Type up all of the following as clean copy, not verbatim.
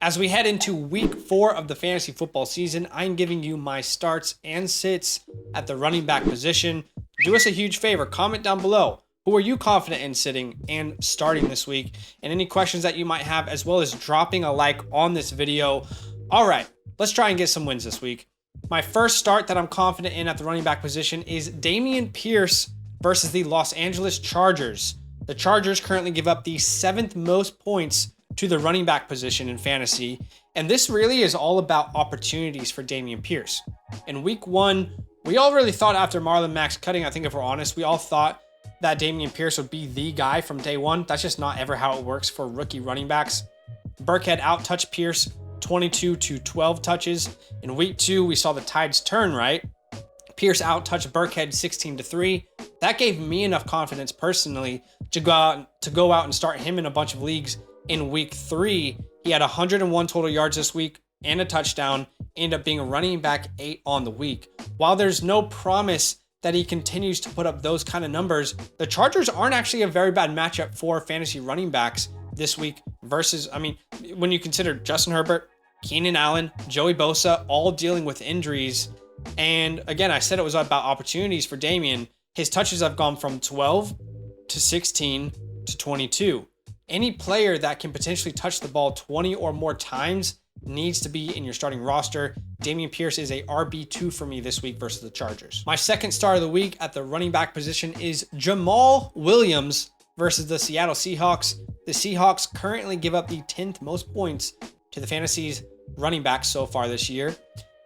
As we head into week 4 of the fantasy football season, I'm giving you my starts and sits at the running back position. Do us a huge favor, comment down below. Who are you confident in sitting and starting this week? And any questions that you might have, as well as dropping a like on this video. All right, let's try and get some wins this week. My first start that I'm confident in at the running back position is Dameon Pierce versus the Los Angeles Chargers. The Chargers currently give up the 7th most points to the running back position in fantasy. And this really is all about opportunities for Dameon Pierce. In week 1, we all really thought after Marlon Mack's cutting, I think if we're honest, we all thought that Dameon Pierce would be the guy from day one. That's just not ever how it works for rookie running backs. Burkhead out-touched Pierce 22 to 12 touches. In week 2, we saw the tides turn, right? Pierce out-touched Burkhead 16 to 3. That gave me enough confidence personally to go out and start him in a bunch of leagues. In week 3, he had 101 total yards this week and a touchdown, ended up being a running back 8 on the week. While there's no promise that he continues to put up those kind of numbers, the Chargers aren't actually a very bad matchup for fantasy running backs this week versus, when you consider Justin Herbert, Keenan Allen, Joey Bosa, all dealing with injuries. And again, I said it was about opportunities for Dameon. His touches have gone from 12 to 16 to 22. Any player that can potentially touch the ball 20 or more times needs to be in your starting roster. Dameon Pierce is a RB2 for me this week versus the Chargers. My second start of the week at the running back position is JAMAAL Williams versus the Seattle Seahawks. The Seahawks currently give up the 10th most points to the fantasy's running backs so far this year.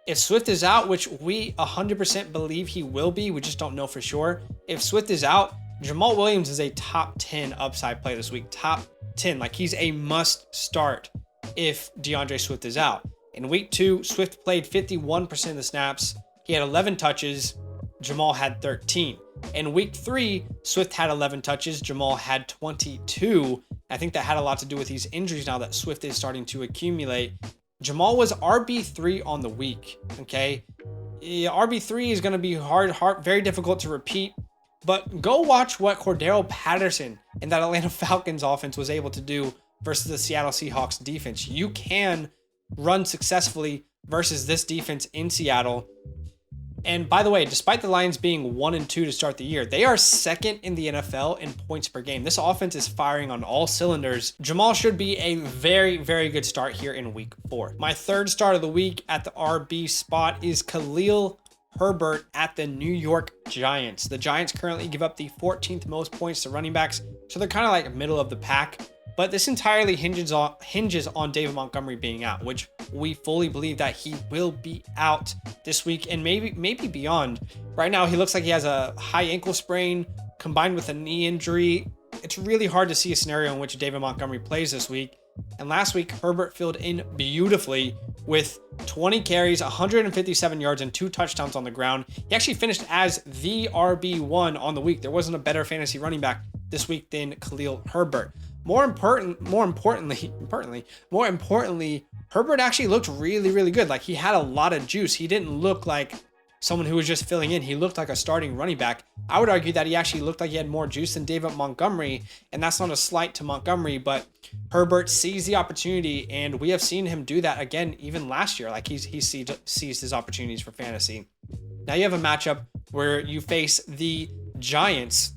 If Swift is out, which we 100% believe he will be, we just don't know for sure. If Swift is out, JAMAAL Williams is a top 10 upside play this week. Top 10, like he's a must start if DeAndre Swift is out. In week 2, Swift played 51% of the snaps. He had 11 touches. JAMAAL had 13. In week 3, Swift had 11 touches. JAMAAL had 22. I think that had a lot to do with these injuries now that Swift is starting to accumulate. JAMAAL was RB3 on the week, okay? Yeah, RB3 is going to be hard, very difficult to repeat. But go watch what Cordero Patterson and that Atlanta Falcons offense was able to do versus the Seattle Seahawks defense. You can run successfully versus this defense in Seattle. And by the way, despite the Lions being 1-2 to start the year, they are 2nd in the NFL in points per game. This offense is firing on all cylinders. JAMAAL should be a very, very good start here in week 4. My third start of the week at the RB spot is Khalil Herbert at the New York Giants. The Giants currently give up the 14th most points to running backs, so they're kind of like middle of the pack. But this entirely hinges on David Montgomery being out, which we fully believe that he will be out this week and maybe beyond. Right now, he looks like he has a high ankle sprain combined with a knee injury. It's really hard to see a scenario in which David Montgomery plays this week. And last week, Herbert filled in beautifully with 20 carries, 157 yards, and 2 touchdowns on the ground. He actually finished as the RB1 on the week. There wasn't a better fantasy running back this week than Khalil Herbert. More importantly, Herbert actually looked really, really good. Like he had a lot of juice. He didn't look like someone who was just filling in. He looked like a starting running back. I would argue that he actually looked like he had more juice than David Montgomery, and that's not a slight to Montgomery, but Herbert sees the opportunity, and we have seen him do that again even last year. Like he seized his opportunities for fantasy. Now you have a matchup where you face the Giants,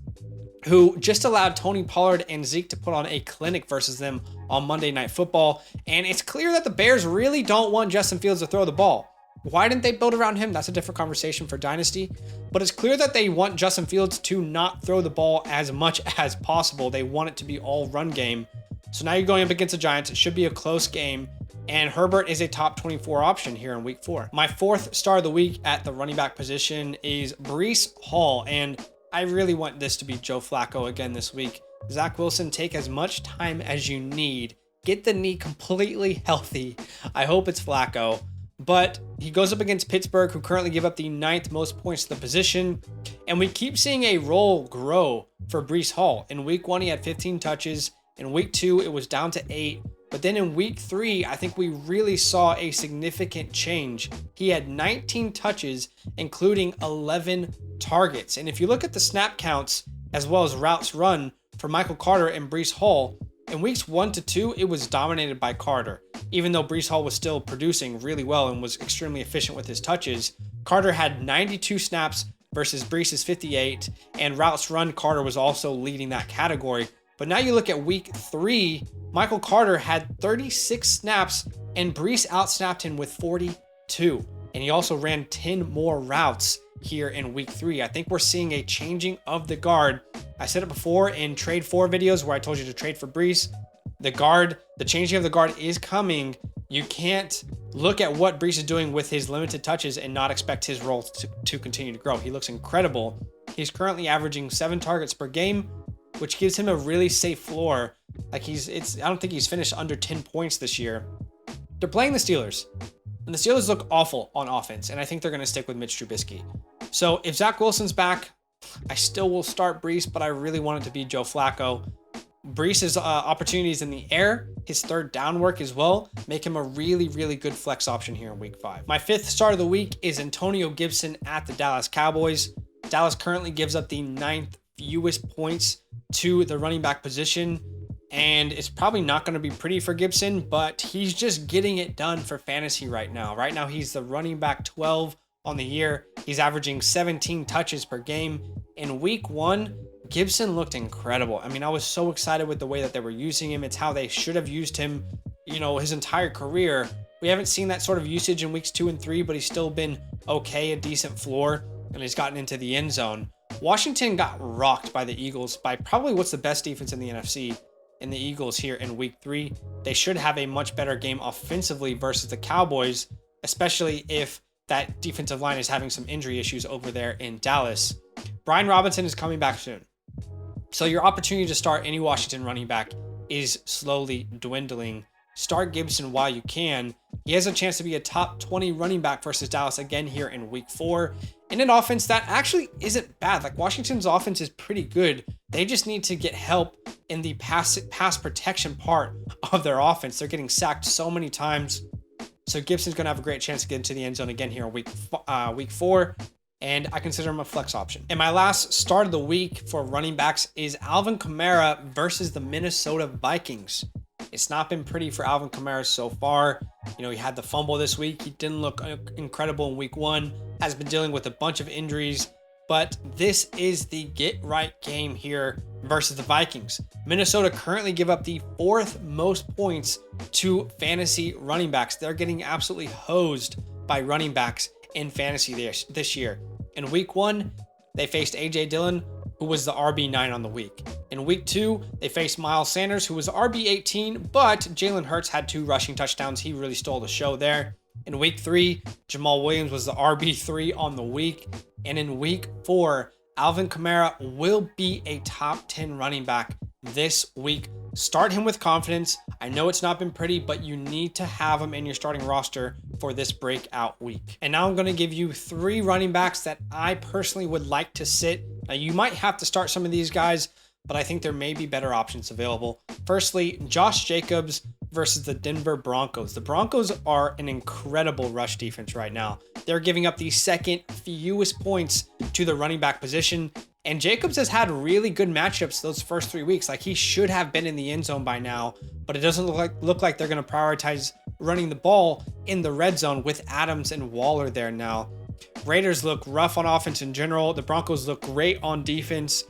who just allowed Tony Pollard and Zeke to put on a clinic versus them on Monday Night Football. And it's clear that the Bears really don't want Justin Fields to throw the ball. Why didn't they build around him? That's a different conversation for Dynasty. But it's clear that they want Justin Fields to not throw the ball as much as possible. They want it to be all run game. So now you're going up against the Giants. It should be a close game. And Herbert is a top 24 option here in week 4. My fourth star of the week at the running back position is BREECE Hall. And I really want this to be Joe Flacco again this week. Zach Wilson, take as much time as you need. Get the knee completely healthy. I hope it's Flacco. But he goes up against Pittsburgh, who currently give up the 9th most points to the position. And we keep seeing a role grow for BREECE Hall. In week 1, he had 15 touches. In week 2, it was down to 8. But then in week 3, I think we really saw a significant change. He had 19 touches, including 11 targets. And if you look at the snap counts as well as routes run for Michael Carter and BREECE Hall, in weeks 1 to 2, it was dominated by Carter. even though Breece Hall was still producing really well and was extremely efficient with his touches, Carter had 92 snaps versus Breece's 58, and routes run, Carter was also leading that category. But now you look at week 3, Michael Carter had 36 snaps and Breece outsnapped him with 42. And he also ran 10 more routes here in week 3. I think we're seeing a changing of the guard. I said it before in trade 4 videos where I told you to trade for Breece. The changing of the guard is coming. You can't look at what Breece is doing with his limited touches and not expect his role to continue to grow. He looks incredible. He's currently averaging 7 targets per game, which gives him a really safe floor. Like I don't think he's finished under 10 points this year. They're playing the Steelers, and the Steelers look awful on offense, and I think they're going to stick with Mitch Trubisky. So if Zach Wilson's back, I still will start Breece, but I really want it to be Joe Flacco. Breece's opportunities in the air, his third down work as well, make him a really, really good flex option here in week 5. My 5th start of the week is Antonio Gibson at the Dallas Cowboys. Dallas currently gives up the 9th fewest points to the running back position, and it's probably not going to be pretty for Gibson, but he's just getting it done for fantasy right now. Right now, he's the running back 12 on the year. He's averaging 17 touches per game. In week 1, Gibson looked incredible. I mean, I was so excited with the way that they were using him. It's how they should have used him, his entire career. We haven't seen that sort of usage in weeks 2 and 3, but he's still been okay, a decent floor, and he's gotten into the end zone. Washington got rocked by the Eagles by probably what's the best defense in the NFC in the Eagles here in week 3. They should have a much better game offensively versus the Cowboys, especially if that defensive line is having some injury issues over there in Dallas. Brian Robinson is coming back soon. So your opportunity to start any Washington running back is slowly dwindling. Start Gibson while you can. He has a chance to be a top 20 running back versus Dallas again here in week 4. In an offense that actually isn't bad. Like Washington's offense is pretty good. They just need to get help in the pass protection part of their offense. They're getting sacked so many times. So Gibson's going to have a great chance to get into the end zone again here in week 4. And I consider him a flex option. And my last start of the week for running backs is Alvin Kamara versus the Minnesota Vikings. It's not been pretty for Alvin Kamara so far. He had the fumble this week. He didn't look incredible in week 1. Has been dealing with a bunch of injuries. But this is the get right game here versus the Vikings. Minnesota currently give up the 4th most points to fantasy running backs. They're getting absolutely hosed by running backs in fantasy this year. In week 1, they faced AJ Dillon, who was the RB9 on the week. In week 2, they faced Miles Sanders, who was RB18, but Jalen Hurts had 2 rushing touchdowns. He really stole the show there. In week 3, JAMAAL Williams was the RB3 on the week. And in week 4, Alvin Kamara will be a top 10 running back this week. Start him with confidence. I know it's not been pretty, but you need to have him in your starting roster for this breakout week. And now I'm going to give you 3 running backs that I personally would like to sit. Now you might have to start some of these guys, but I think there may be better options available. Firstly, Josh Jacobs versus the Denver Broncos. The Broncos are an incredible rush defense right now. They're giving up the 2nd fewest points to the running back position. And Jacobs has had really good matchups those first 3 weeks. Like he should have been in the end zone by now, but it doesn't look like they're going to prioritize running the ball in the red zone with Adams and Waller there now. Raiders look rough on offense in general. The Broncos look great on defense.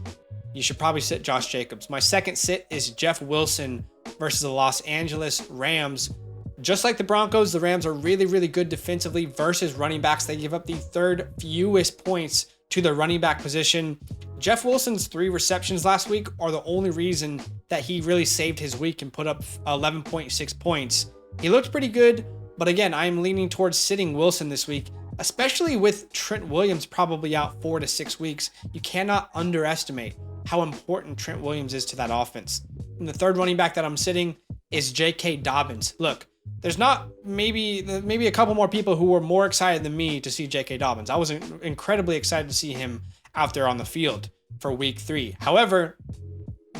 You should probably sit Josh Jacobs. My second sit is Jeff Wilson versus the Los Angeles Rams. Just like the Broncos, the Rams are really, really good defensively versus running backs. They give up the 3rd fewest points to the running back position. Jeff Wilson's 3 receptions last week are the only reason that he really saved his week and put up 11.6 points. He looked pretty good, but again, I'm leaning towards sitting Wilson this week, especially with Trent Williams probably out 4 to 6 weeks. You cannot underestimate how important Trent Williams is to that offense. And the 3rd running back that I'm sitting is J.K. Dobbins. Look, there's not maybe a couple more people who were more excited than me to see J.K. Dobbins. I was incredibly excited to see him out there on the field for week 3. However,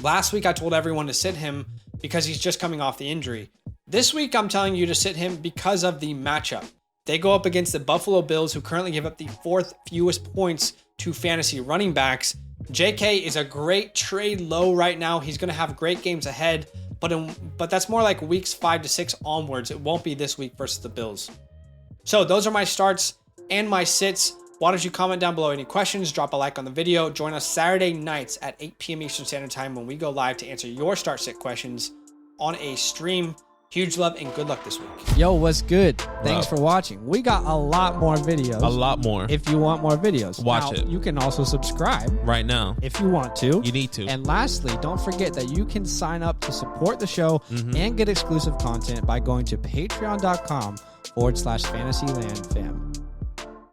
last week I told everyone to sit him because he's just coming off the injury. This week I'm telling you to sit him because of the matchup. They go up against the Buffalo Bills, who currently give up the 4th fewest points to fantasy running backs. JK is a great trade low right now. He's going to have great games ahead. but that's more like weeks 5 to 6 onwards. It won't be this week versus the Bills. So those are my starts and my sits. Why don't you comment down below any questions, drop a like on the video. Join us Saturday nights at 8 p.m. Eastern Standard Time when we go live to answer your start sit questions on a stream. Huge love and good luck this week. Yo, what's good? Thanks for watching. We got a lot more videos. A lot more. If you want more videos. Watch now, it. You can also subscribe. Right now. If you want to. You need to. And lastly, don't forget that you can sign up to support the show and get exclusive content by going to patreon.com/FantasyLand fam.